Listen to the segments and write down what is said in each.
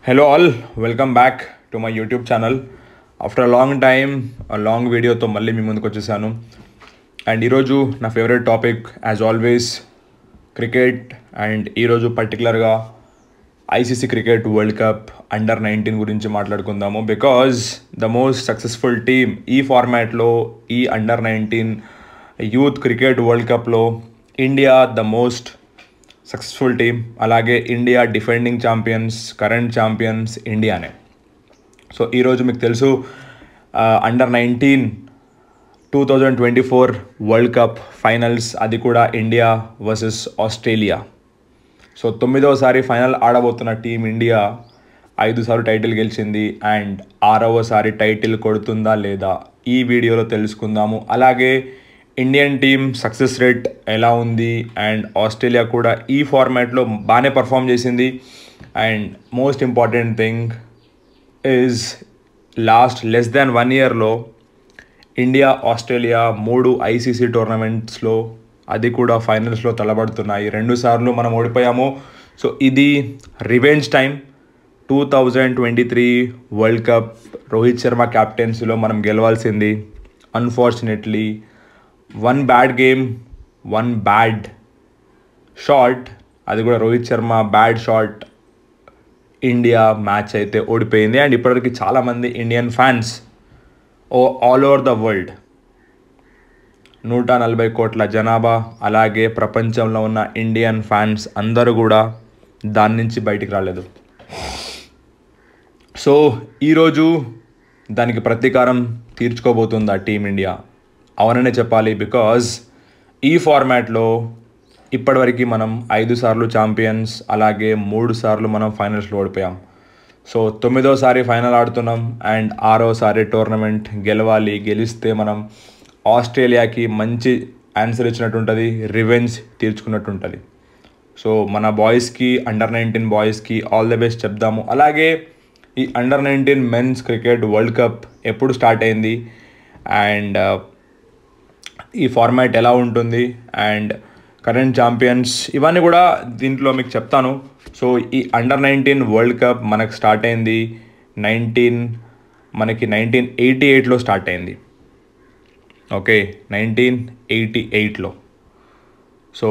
Hello all, welcome back to my YouTube channel. After a long time, a long video తో మళ్ళీ మీ ముందుకు వచ్చేసాను. And ఈరోజు నా favourite topic as always cricket. And ఈరోజు పర్టికులర్గా ICC cricket world cup under nineteen గురించి మాట్లాడుకుందాము. Because the most successful team ఈ ఫార్మాట్లో, ఈ అండర్-19 యూత్ క్రికెట్ వరల్డ్ కప్లో India the most successful team. అలాగే India defending champions, current champions ఇండియానే. సో ఈరోజు మీకు తెలుసు అండర్-19 2024 వరల్డ్ కప్ ఫైనల్స్, అది కూడా ఇండియా వర్సెస్ ఆస్ట్రేలియా. సో 9వసారి ఫైనల్ ఆడబోతున్న టీం ఇండియా 5 సార్లు టైటిల్ గెలిచింది. అండ్ 6వసారి టైటిల్ కొడుతుందా లేదా ఈ వీడియోలో తెలుసుకుందాము. అలాగే ఇండియన్ టీమ్ సక్సెస్ రేట్ ఎలా ఉంది, అండ్ ఆస్ట్రేలియా కూడా ఈ ఫార్మాట్లో బాగానే పర్ఫామ్ చేసింది. And most important thing is lost less than 1 ఇయర్లో ఇండియా, ఆస్ట్రేలియా 3 ఐసీసీ టోర్నమెంట్స్లో, అది కూడా ఫైనల్స్లో తలబడుతున్నాయి. 2 సార్లు మనం ఓడిపోయాము. సో ఇది revenge time. 2023 world cup Rohit Sharma క్యాప్టెన్సీలో మనం గెలవాల్సింది. Unfortunately 1 bad game, 1 bad shot, అది కూడా Rohit Sharma bad shot, India match అయితే ఓడిపోయింది. అండ్ ఇప్పటివరకు చాలామంది Indian fans all over the world, 140 కోట్ల జనాభా, అలాగే ప్రపంచంలో ఉన్న ఇండియన్ ఫ్యాన్స్ అందరూ కూడా దాని నుంచి బయటికి రాలేదు. సో ఈరోజు దానికి ప్రతీకారం తీర్చుకోబోతుందా టీమిండియా? అవుననే చెప్పాలి. బికాజ్ ఈ ఫార్మాట్లో ఇప్పటివరకు మనం 5 సార్లు ఛాంపియన్స్, అలాగే 3 సార్లు మనం ఫైనల్స్లో ఓడిపోయాం. సో 9వసారి ఫైనల్ ఆడుతున్నాం. అండ్ 6వసారి టోర్నమెంట్ గెలవాలి. గెలిస్తే మనం ఆస్ట్రేలియాకి మంచి ఆన్సర్ ఇచ్చినట్టు ఉంటుంది, రివెంజ్ తీర్చుకున్నట్టు ఉంటుంది. సో మన బాయ్స్కి, అండర్-19 బాయ్స్కి ఆల్ ద బెస్ట్ చెప్దాము. అలాగే ఈ under nineteen men's cricket world cup ఎప్పుడు స్టార్ట్ అయింది, అండ్ ఈ ఫార్మాట్ ఎలా ఉంటుంది, అండ్ కరెంట్ ఛాంపియన్స్, ఇవన్నీ కూడా దీంట్లో మీకు చెప్తాను. సో ఈ అండర్-19 వరల్డ్ కప్ మనకు స్టార్ట్ అయింది 1988లో స్టార్ట్ అయింది. ఓకే, 1988లో. సో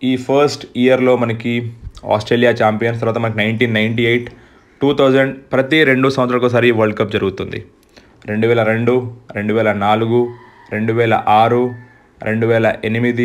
ఈ ఫస్ట్ ఇయర్లో మనకి ఆస్ట్రేలియా ఛాంపియన్స్, తర్వాత మనకి 1998, 2000, ప్రతి 2 సంవత్సరాలకు ఒకసారి వరల్డ్ కప్ జరుగుతుంది. 2002, 2004, 2006, 2008, 2010,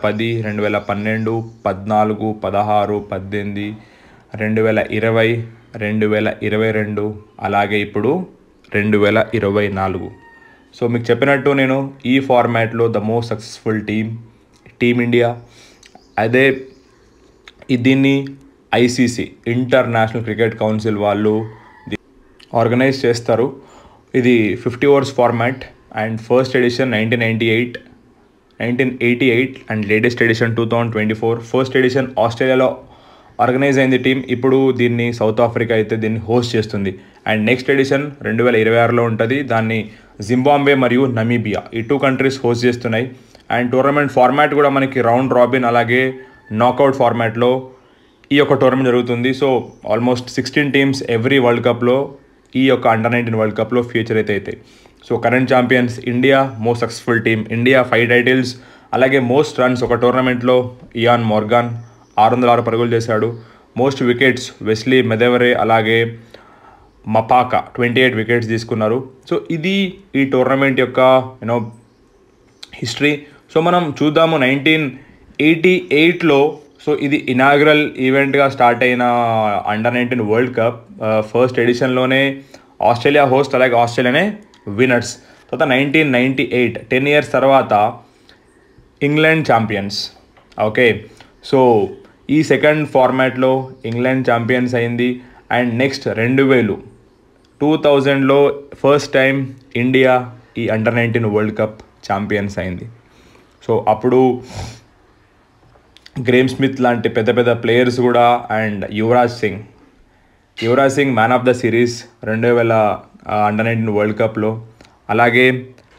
2012, 14, 16, 18, 2020, 2022, అలాగే ఇప్పుడు 2024. సో మీకు చెప్పినట్టు నేను ఈ ఫార్మాట్లో the most successful team India. అదే దీన్ని ఐసీసీ, ఇంటర్నేషనల్ క్రికెట్ కౌన్సిల్ వాళ్ళు ఆర్గనైజ్ చేస్తారు. ఇది 50 overs format. And first edition 1988 and latest edition 2024. First edition ఆస్ట్రేలియాలో ఆర్గనైజ్ అయింది టీం. ఇప్పుడు దీన్ని సౌత్ ఆఫ్రికా అయితే దీన్ని హోస్ట్ చేస్తుంది. అండ్ నెక్స్ట్ ఎడిషన్ 2026లో ఉంటుంది. దాన్ని జింబాబ్వే మరియు నమీబియా, ఈ 2 కంట్రీస్ హోస్ట్ చేస్తున్నాయి. అండ్ టోర్నమెంట్ ఫార్మాట్ కూడా మనకి రౌండ్ రాబిన్, అలాగే నాకౌట్ ఫార్మాట్లో ఈ యొక్క టోర్నమెంట్ జరుగుతుంది. So almost 16 teams every world కప్లో, ఈ యొక్క అండర్-19 వరల్డ్ కప్లో ఫ్యూచర్ అయితే అవుతాయి. So current champions India, most successful team India, 5 titles. అలాగే మోస్ట్ రన్స్ ఒక టోర్నమెంట్లో ఇయాన్ మోర్గాన్ 606 పరుగులు చేశాడు. మోస్ట్ వికెట్స్ వెస్లీ మెదెవరే, అలాగే మపాకా 28 వికెట్స్ తీసుకున్నారు. సో ఇది ఈ టోర్నమెంట్ యొక్క హిస్టరీ. సో మనం చూద్దాము 1988లో. సో ఇది ఇనాగ్రల్ ఈవెంట్గా స్టార్ట్ అయిన అండర్-19 వరల్డ్ కప్. ఫస్ట్ ఎడిషన్లోనే ఆస్ట్రేలియా హోస్ట్, అలాగే ఆస్ట్రేలియానే విన్నర్స్. తర్వాత 1998, 10 ఇయర్స్ తర్వాత ఇంగ్లాండ్ ఛాంపియన్స్. ఓకే, సో ఈ సెకండ్ ఫార్మాట్లో ఇంగ్లాండ్ ఛాంపియన్స్ అయింది. అండ్ నెక్స్ట్ 2000లో ఫస్ట్ టైం ఇండియా ఈ అండర్-19 వరల్డ్ కప్ ఛాంపియన్స్ అయింది. సో అప్పుడు గ్రేమ్ స్మిత్ లాంటి పెద్ద పెద్ద ప్లేయర్స్ కూడా, and Yuvraj Singh man of the series 2000 under nineteen world కప్లో. అలాగే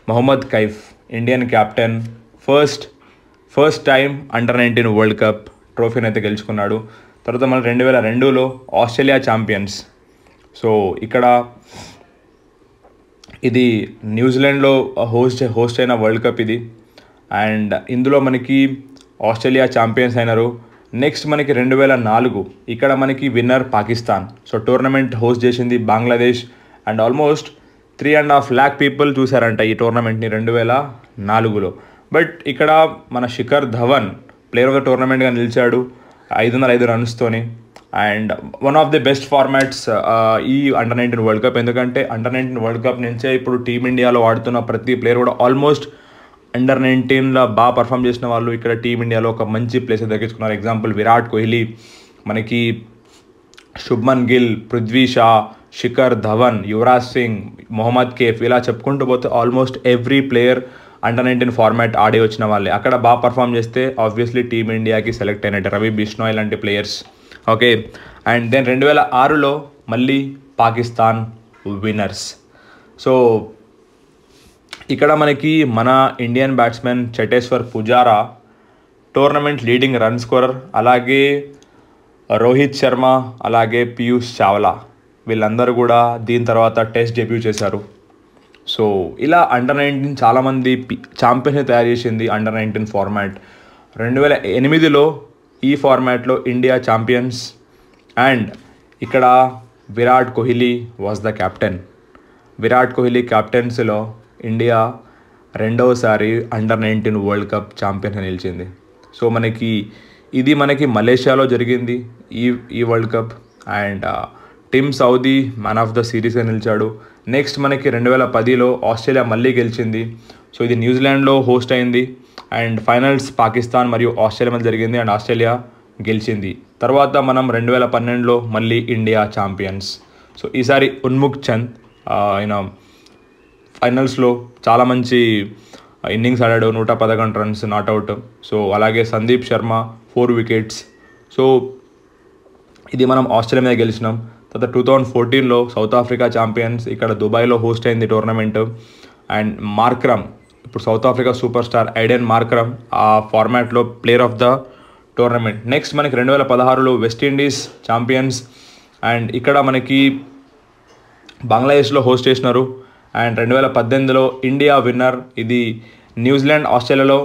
Mohammed Kaif Indian captain, first time under nineteen world cup ట్రోఫీని అయితే గెలుచుకున్నాడు. తర్వాత మన 2002లో ఆస్ట్రేలియా ఛాంపియన్స్. సో ఇక్కడ ఇది న్యూజిలాండ్లో హోస్ట్ అయిన వరల్డ్ కప్ ఇది. అండ్ ఇందులో మనకి ఆస్ట్రేలియా ఛాంపియన్స్ అయినారు. నెక్స్ట్ మనకి 2004 ఇక్కడ మనకి winner Pakistan. So tournament host చేసింది Bangladesh. And almost 3.5 lakh people చూసారంట ఈ టోర్నమెంట్ని 2004లో. బట్ ఇక్కడ మన Shikhar Dhawan player of the టోర్నమెంట్గా నిలిచాడు 505 రన్స్తోని. And one of the best formats ఈ అండర్-19 వరల్డ్ కప్. ఎందుకంటే అండర్-19 వరల్డ్ కప్ నుంచే ఇప్పుడు టీమిండియాలో ఆడుతున్న ప్రతి ప్లేయర్ కూడా ఆల్మోస్ట్ అండర్-19లో బాగా పర్ఫామ్ చేసిన వాళ్ళు ఇక్కడ టీమిండియాలో ఒక మంచి ప్లేస్ దక్కించుకున్నారు. ఎగ్జాంపుల్ విరాట్ కోహ్లీ, మనకి శుభ్మన్ గిల్, పృథ్వీ షా, శిఖర్ ధవన్, యువరాజ్ సింగ్, మొహమ్మద్ కేఫ్, ఇలా చెప్పుకుంటూ పోతే almost every player under nineteen format ఆడి వచ్చిన వాళ్ళే. అక్కడ బాగా పర్ఫామ్ చేస్తే ఆబ్వియస్లీ టీమిండియాకి సెలెక్ట్ అయినట్టు రవి బిష్నోయ్ లాంటి ప్లేయర్స్. ఓకే. అండ్ దెన్ 2006లో మళ్ళీ పాకిస్తాన్ విన్నర్స్. సో ఇక్కడ మనకి మన Indian batsmen Cheteshwar Pujara tournament leading run scorer, అలాగే రోహిత్ శర్మ, అలాగే పీయూష్ చావ్లా వీళ్ళందరూ కూడా దీని తర్వాత టెస్ట్ డెబ్యూ చేశారు. సో ఇలా అండర్-19 చాలామంది ఛాంపియన్స్ని తయారు చేసింది అండర్-19 ఫార్మాట్. 2008లో ఈ ఫార్మాట్లో ఇండియా ఛాంపియన్స్. అండ్ ఇక్కడ Virat Kohli was the captain. Virat Kohli కెప్టెన్సీలో ఇండియా రెండవసారి అండర్-19 వరల్డ్ కప్ ఛాంపియన్గా నిలిచింది. సో ఇది మనకి మలేషియాలో జరిగింది ఈ world cup. And Tim Southee man of the సిరీస్గా నిలిచాడు. నెక్స్ట్ మనకి 2010లో ఆస్ట్రేలియా మళ్ళీ గెలిచింది. సో ఇది న్యూజిలాండ్లో హోస్ట్ అయింది. అండ్ ఫైనల్స్ పాకిస్తాన్ మరియు ఆస్ట్రేలియా మధ్య జరిగింది అండ్ ఆస్ట్రేలియా గెలిచింది. తర్వాత మనం 2012లో మళ్ళీ ఇండియా ఛాంపియన్స్. సో ఈసారి ఉన్ముక్ చంద్ ఆయన ఫైనల్స్లో చాలా మంచి ఇన్నింగ్స్ ఆడాడు, 111 రన్స్ నాట్అవుట్. సో అలాగే సందీప్ శర్మ 4 వికెట్స్. సో ఇది మనం ఆస్ట్రేలియా మీద గెలిచినాం. తర్వాత 2014లో సౌత్ ఆఫ్రికా ఛాంపియన్స్, ఇక్కడ దుబాయ్లో హోస్ట్ అయింది టోర్నమెంట్. అండ్ మార్క్రమ్, ఇప్పుడు south Africa super star Aiden Markram ఆ ఫార్మాట్లో player of the tournament. Next మనకి 2016లో వెస్టిండీస్ ఛాంపియన్స్. అండ్ ఇక్కడ మనకి బంగ్లాదేశ్లో హోస్ట్ చేసినారు. అండ్ 2018లో ఇండియా విన్నర్. ఇది న్యూజిలాండ్ ఆస్ట్రేలియాలో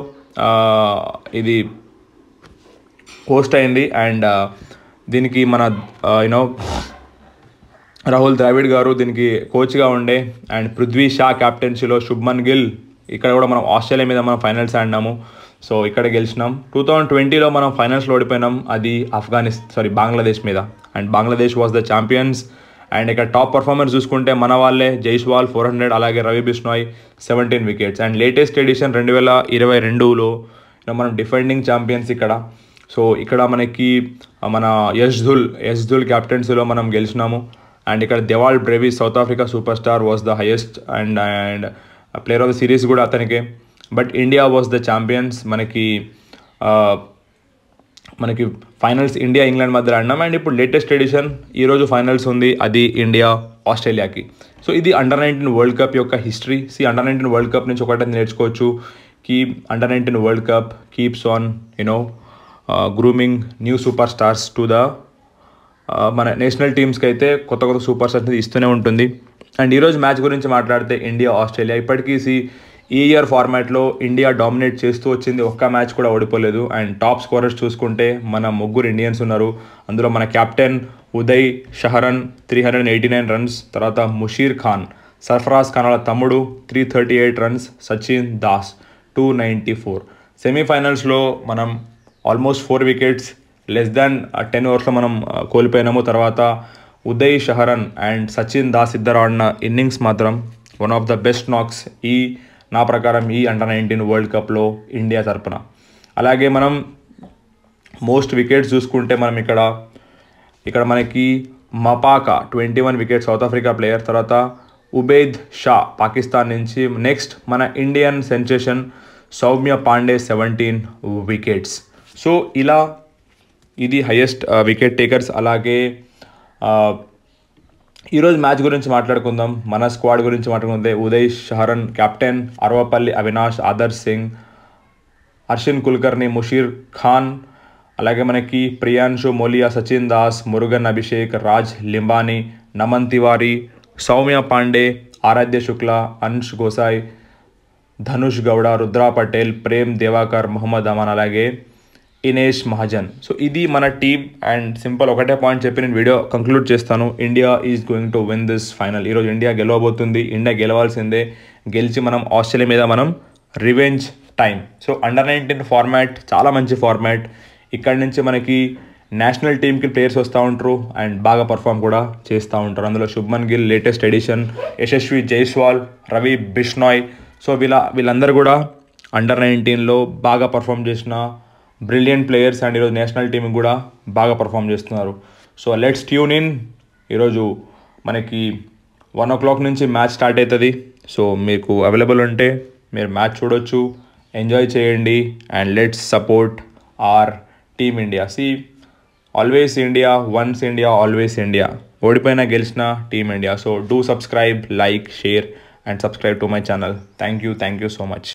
ఇది హోస్ట్ అయింది. అండ్ దీనికి మన రాహుల్ ద్రావిడ్ గారు దీనికి కోచ్గా ఉండే. అండ్ పృథ్వీ షా క్యాప్టెన్సీలో శుభ్మన్ గిల్. ఇక్కడ కూడా మనం ఆస్ట్రేలియా మీద మనం ఫైనల్స్ ఆడినాము. సో ఇక్కడ గెలిచినాం. 2020లో మనం ఫైనల్స్లో ఓడిపోయినాం, అది బంగ్లాదేశ్ మీద. And Bangladesh was the champions. And ఇక్కడ టాప్ పర్ఫార్మెన్స్ చూసుకుంటే మన వాళ్ళే జైస్వాల్ 400, అలాగే Ravi Bishnoi 17 wickets. And latest edition 2022లో మనం డిఫెండింగ్ ఛాంపియన్స్ ఇక్కడ. సో ఇక్కడ మనకి మన యశ్దుల్ క్యాప్టెన్సీలో మనం గెలిచినాము. అండ్ ఇక్కడ Dewald Brevis South Africa super star was the highest and player of the series కూడా అతనికే. But India was the champions. మనకి ఫైనల్స్ ఇండియా ఇంగ్లాండ్ మధ్య ఆడినాం. అండ్ ఇప్పుడు లేటెస్ట్ ఎడిషన్ ఈరోజు ఫైనల్స్ ఉంది, అది ఇండియా ఆస్ట్రేలియాకి. సో ఇది అండర్-19 వరల్డ్ కప్ యొక్క హిస్టరీ. అండర్-19 వరల్డ్ కప్ నుంచి ఒకటే నేర్చుకోవచ్చు, under nineteen world cup keeps on grooming new super stars to the మన నేషనల్ టీమ్స్కి అయితే కొత్త సూపర్ స్టార్స్ని ఇస్తూనే ఉంటుంది. అండ్ ఈరోజు మ్యాచ్ గురించి మాట్లాడితే ఇండియా ఆస్ట్రేలియా ఇప్పటికీ ఈ ఇయర్ ఫార్మాట్లో ఇండియా డామినేట్ చేస్తూ వచ్చింది, ఒక్క మ్యాచ్ కూడా ఓడిపోలేదు. అండ్ టాప్ స్కోరర్స్ చూసుకుంటే మన 3 ఇండియన్స్ ఉన్నారు. అందులో మన కెప్టెన్ ఉదయ్ షహరన్ 389 రన్స్, తర్వాత ముషీర్ ఖాన్, సర్ఫరాజ్ ఖాన్ వాళ్ళ తమ్ముడు 338 రన్స్, సచిన్ దాస్ 294. సెమీఫైనల్స్లో మనం ఆల్మోస్ట్ 4 వికెట్స్ లెస్ దాన్ 10 ఓవర్స్లో మనం కోల్పోయినాము. తర్వాత ఉదయ్ షహరన్ అండ్ సచిన్ దాస్ ఇద్దరు ఆడిన ఇన్నింగ్స్ మాత్రం వన్ ఆఫ్ ద బెస్ట్ నాక్స్ నా ప్రకారం ఈ అండర్-19 వరల్డ్ కప్లో ఇండియా తరపున. అలాగే మనం మోస్ట్ వికెట్స్ చూసుకుంటే మనం ఇక్కడ మనకి మపాకా 21 వికెట్స్ సౌత్ ఆఫ్రికా ప్లేయర్, తర్వాత ఉబేద్ షా పాకిస్తాన్ నుంచి. నెక్స్ట్ మన Indian sensation Soumya Pandey 17 wickets. So ఇలా ఇది హైయెస్ట్ వికెట్ టేకర్స్. అలాగే ఈరోజు మ్యాచ్ గురించి మాట్లాడుకుందాం, మన స్క్వాడ్ గురించి మాట్లాడుకుంటే ఉదయ్ షహరన్ కెప్టెన్, అర్వపల్లి అవినాష్, ఆదర్శ్ సింగ్, హర్షిన్ కుల్కర్ని, ముషీర్ ఖాన్, అలాగే మనకి ప్రియాంశు మోలియా, సచిన్ దాస్, మురుగన్ అభిషేక్, రాజ్ లింబానీ, నమన్ తివారీ, సౌమ్య పాండే, ఆరాధ్య శుక్ల, అన్ష్ గోసాయ్, ధనుష్ గౌడ, రుద్రా పటేల్, ప్రేమ్ దేవాకర్, మహమ్మద్ అమాన్, అలాగే ఇనేష్ మహాజన్. సో ఇది మన టీమ్. అండ్ సింపుల్ ఒకటే పాయింట్ చెప్పి నేను వీడియో కంక్లూడ్ చేస్తాను. India is going to win this final. ఈరోజు ఇండియా గెలవబోతుంది. ఇండియా గెలవాల్సిందే. గెలిచి మనం ఆస్ట్రేలియా మీద మనం revenge time. So under-19 format చాలా మంచి ఫార్మాట్. ఇక్కడ నుంచి మనకి నేషనల్ టీమ్కి ప్లేయర్స్ వస్తూ ఉంటారు అండ్ బాగా పర్ఫామ్ కూడా చేస్తూ ఉంటారు. అందులో Shubman Gill latest edition, Yashasvi Jaiswal, Ravi Bishnoi. So వీళ్ళందరూ కూడా అండర్-19లో బాగా పర్ఫామ్ చేసిన బ్రిలియంట్ ప్లేయర్స్ అండ్ ఈరోజు నేషనల్ టీమ్ కూడా బాగా పర్ఫామ్ చేస్తున్నారు. So let's tune in. ఈరోజు మనకి 1 o'clock నుంచి మ్యాచ్ స్టార్ట్ అవుతుంది. సో మీకు అవైలబుల్ ఉంటే మీరు మ్యాచ్ చూడొచ్చు, ఎంజాయ్ చేయండి and let's support our team India. See always India, once India, always India. ఓడిపోయినా గెలిచిన team India. So do subscribe, like, share and subscribe to my channel. Thank you so much.